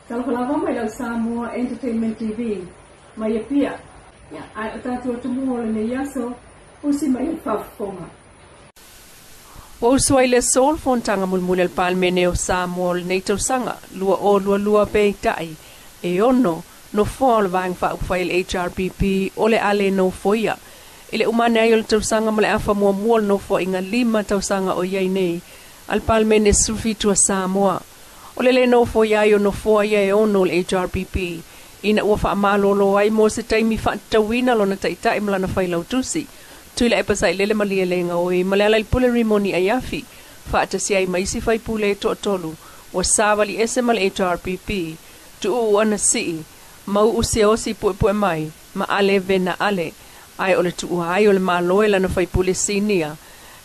Kalkalava mai lau Samoa Entertainment TV. Mai pia. Ya, ai tatu tumu ole ne yaso usi mai fafonga. O suaile sol fontanga mulmulel palmene o Samoa nei tausanga lua pe tai e ono no fall vang fa ufail HRPP ole ale no foia. Ile umane ayol tausanga mole afa mua no fo inga 5 tausanga o yai nei al palmene sufitu a Samoa. Ole le no fo ya yo no fo ya e ono le HRPP ina ua fa malolo ai mo se taimi fa tawina lona taita imla na failau tusi tuila e pasai lele malia lenga oi malala il pulleri moni ayafi fa tasi ai maisi fai pule to tolu wa savali SML HRPP tu ana si mau useosi pu mai ma ale vena ale ai ole tu ai ole maloela na fai pule sinia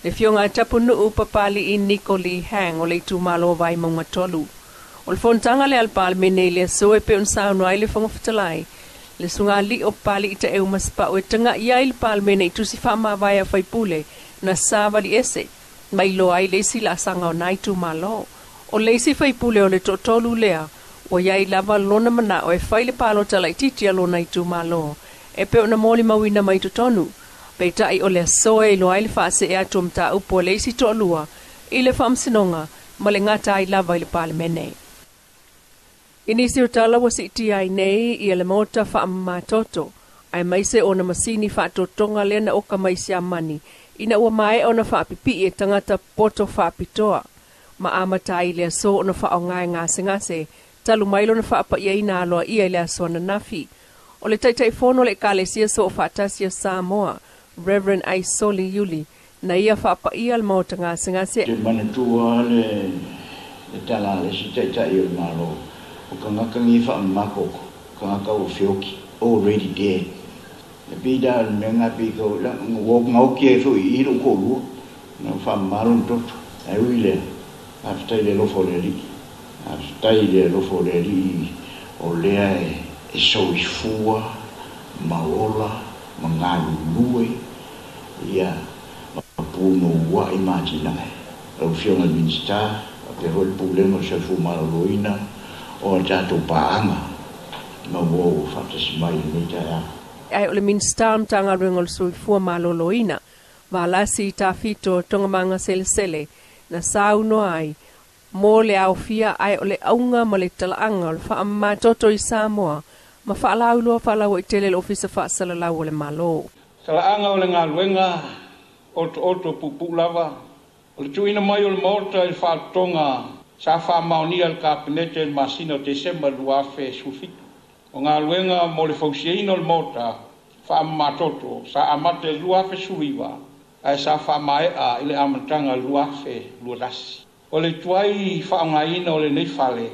le fionga tapu nu papali in Nicoli hang ole tu malo vai mo tolu o le fontanga le alpalmene le soe pe un sauno ai le fonga fitalai le sunga li o pali ita e umaspa o tanga ia il palmene tu si fama vai a fai pule na sava li ese mai lo ai le si la sanga o nai tu malo o le si fai pule o le totolu lea o ia i lava lona mana o e fai le palo tala ititia lo nai tu malo e pe ona moli mawina mai tu tonu pe tai o le soe lo ai le fase e atum ta upo le si tolua i le fam sinonga ma le ngata ai lava i le palmene. Inisi o tala wa siti ai nei i le mota fa matoto ai maise ona masini fa totonga lena o ka maisi amani ina ua mai ona fa pipi e tangata poto fa pitoa ma amata i le so ona fa o ngai ngase talu mailo na fa pa ia ina aloa ia le so na nafi o le taitai fono le kalesia so fa tasia Samoa Reverend Aisoli Yuli na ia fa pa ia le mota ngase te manatua le tala le si taitai o malo o kangaka ngi fa mako kangaka o fioki already dead le bida le nga pi ko la ngo ngau ke fo i ro ko lu no fa maron to ai wile after le lo fo le ri after le lo fo le ri o le e so i fua maola mangalu lue ia puno wa imagine o fio na minsta per il problema se fu maloloina o tato paanga ma wo fatasi mai ni ta ai ole min stam tanga ringol sui fu maloloina vala si ta fito tonga manga sele na sauno ai mo le au fia ai ole aunga ma le talaanga fa amma toto i Samoa ma fa laulo fa lau i tele office fa sala lau ole malo talaanga ole nga luenga oto pupu lava ole tuina mai ole morta i fa tonga sa fa mauni al kabinete el masino Desember luafe sulfit o nga luenga mo le fausiino le mota fa matoto sa amate luafe suiva ai sa fa mai a ile amantanga luafe luas o le tuai fa ngaina o le nei fale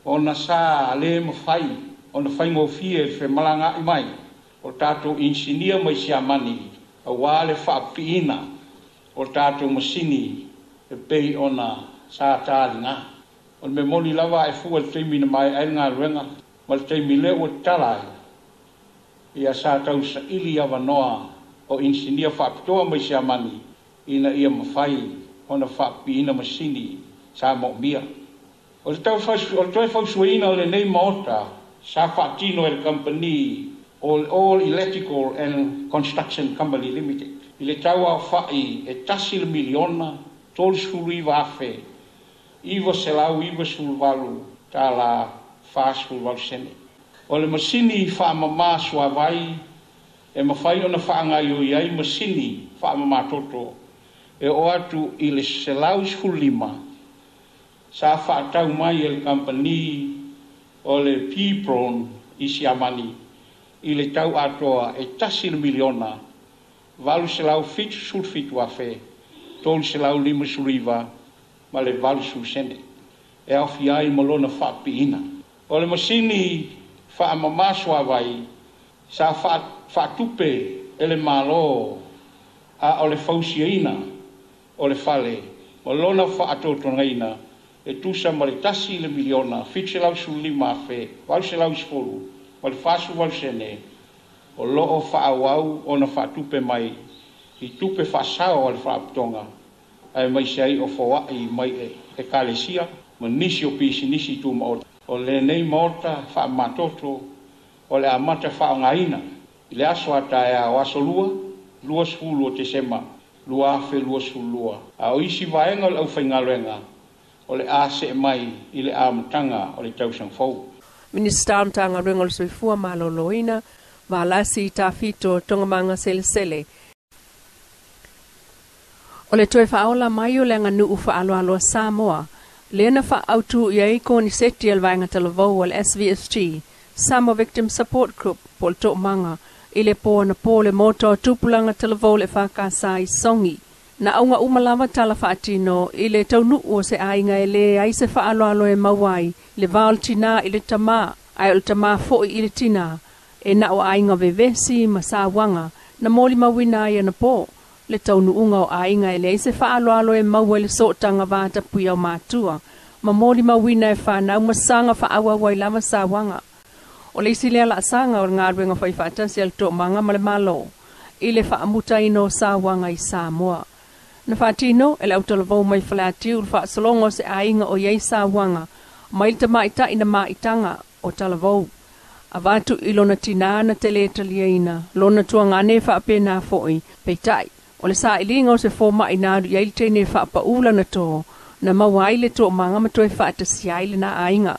ona sa le mafai ona fai ngo fie fe malanga mai o tato insinia mai siamani a wale fa pina o tato masini e pei ona sa talinga o me moni lava e fu el temi na mai ai nga renga mal temi le o tala ia sa tau sa ili ava noa o insinia fa ptoa mai siamani ina ia mafai ona fa pina masini sa mo mia o tau fa o tau fa suina le nei mota sa fa tino el company all electrical and construction company limited ile tau fa e tasil miliona tol suri vafe ivo selau ivo sulvalu tala fast sulvalu Sene o le masini fa mama suavai e mafai ona fa ngai o ai masini fa mama toto e o atu ile selau sulima sa fa tau mai el company o le pipron isiamani ile tau atoa e tasil miliona valu selau fit sulfit wafe tol selau lima suliva ma le valu su Sene e afi ai malona fa piina o le masini fa mama suavai sa fa tupe ele malo a o le fausiina o le fale malona fa atotongaina e tusa maritasi le miliona fitse lau su lima fe valu se lau sfolu wal fasu wal Sene o loo fa awau ona fa tupe mai i tupe fa sao wal fa tonga ai mai sei o fo ai mai e kalesia nisi o pisi nisi tu maota. O le nei maota wha matoto o le amata wha ngaina. I le aso ata e a waso lua sulu o te sema, lua afe lua sulua. A o isi vaenga o le au whaingaluenga o le a se mai i le amatanga o le tausang fau. Minister Amtanga Ringol Soifua Maloloina, Valasi Tafito Tongamanga Sele. O le toe whaola mai o le nganu ufa aloaloa Samoa, lena wha autu ia iko ni seti al vaenga talavau al SVSG, Samoa Victim Support Group, pol to manga, ile po na po le moto tupulanga talavau le whakasa i songi. Na aunga umalawa tala whaatino, ile taunu o se ainga ele ai se wha aloalo e mawai, le vaal tina ile tama, ai o le tama fo ile tina, e na o ainga vevesi masawanga, na moli mawina ia na po. Le taunu unga o ainga ele se wha aloalo e maua le sotanga vata pui au mātua, ma moli mawina e whanau masanga wha awawa i lama sawanga. O le isi lea la sanga o ngā ruenga whai whaatasi al tō manga ma le malo, i le wha amuta ino sawanga i Samoa. Na whaatino, e le autolavau mai whalatiu le wha solongo se ainga o iei sawanga, mai le tamaita ina maitanga o talavau. A vatu i lona tinana te le taliaina, lona tuangane wha apena foi, peitai. O le sa ilinga o se fōma inadu iei le teine wha paula na tō, na mawai le tō manga matoe wha atasiai le na ainga.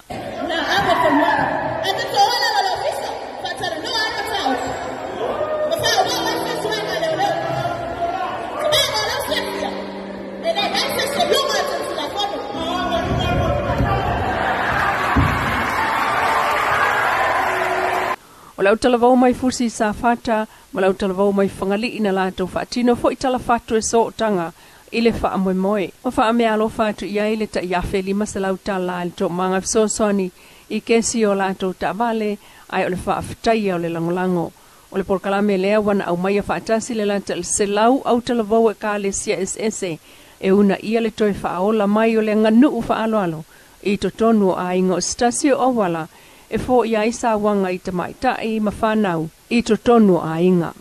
O lau talavau mai fusi sa fata, ma lau talavau mai whangali ina lātou whaatino fo i tala fatu e so tanga i le wha amoe moe. O wha ame alo fatu ia i le ta iafe lima sa lau tala i tō manga fisosoni i kesi o lātou ta vale ai o le wha aftai o le langolango. O le porkalame lea wana au mai a whaatasi le lata se lau au talavau e ka le sia ese e una ia le toi wha aola mai o le nganu u wha alo i to tonu a ingo stasio o wala e fo ia isa wanga i tamaitai ma whanau i to tonu a inga.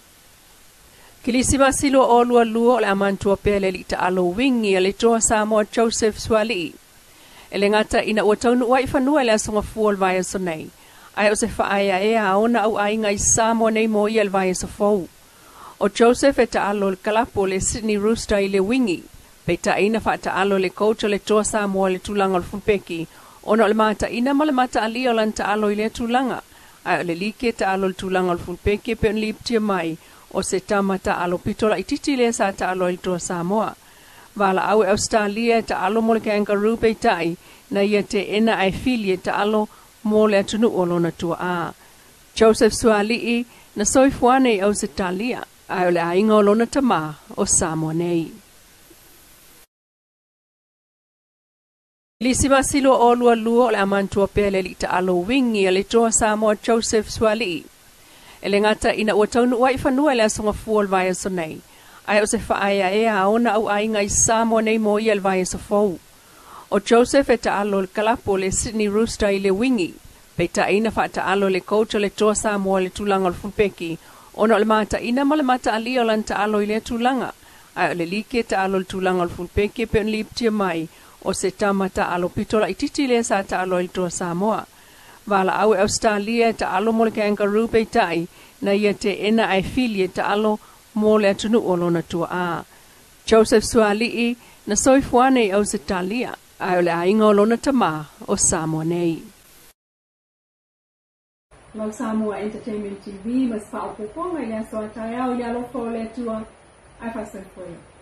Kilisi masilo o lua lua o le amantua pele li ta alo wingi a le toa Samoa Joseph Swali. E le ngata ina ua taunu wai whanua le asonga fuol vaya so nei. Ai o se whaaya e a ona au a inga i Samoa nei mo i al vaya so fau. O Joseph e ta alo le kalapo le Sydney Rooster i le wingi. Pe ta ina wha ta alo le coach o le toa Samoa le tulanga o le fulpeki. Ono le mata ina ma le mata ali o lan ta alo i le tulanga. Ai o le like ta alo le tulanga o le fulpeki pe on liptia mai. O se tamata alo pitola i titi le sa ta alo i toa Samoa. Vala au e Australia ta alo mo le kangaroo pe tai. Na ia te ena ai filie ta alo mo le atunu o lona tua a. Joseph Swali na soifuane i Australia. Ai o le ainga o lona tama o Samoa nei. Lisi masilo o lua lua o le amantua pele li ta alo wingi a le toa Samoa Joseph Swali. E le ngata ina ua taunu wai whanua le asonga fuol vaya so nei. Ai o se whaaya e a ona au ainga i Samoa nei mo i al vaya so fau. O Joseph e ta alo le kalapo le Sydney Rooster i le wingi. Pe ta ina wha ta alo le coach o le toa Samoa le tulanga o le fulpeki. Ono le mata ina ma le mata ali o lan ta alo i le tulanga. Ai o le like ta alo le tulanga o le fulpeki pe on liptia mai. O se tamata alo pitola i titi le sa ta alo i toa Samoa. Vala au e Australia ta alo mo le kangaroo pe tai. Na ia te ena ai filie ta alo mo le atunu o lona tua a. Joseph Swali na soifuane i Australia. Ai o le ainga o lona tama o Samoa nei. Lau Samoa Entertainment TV mas whaapoponga i le aso ataya o i alo fo le tua ai whasai fwea.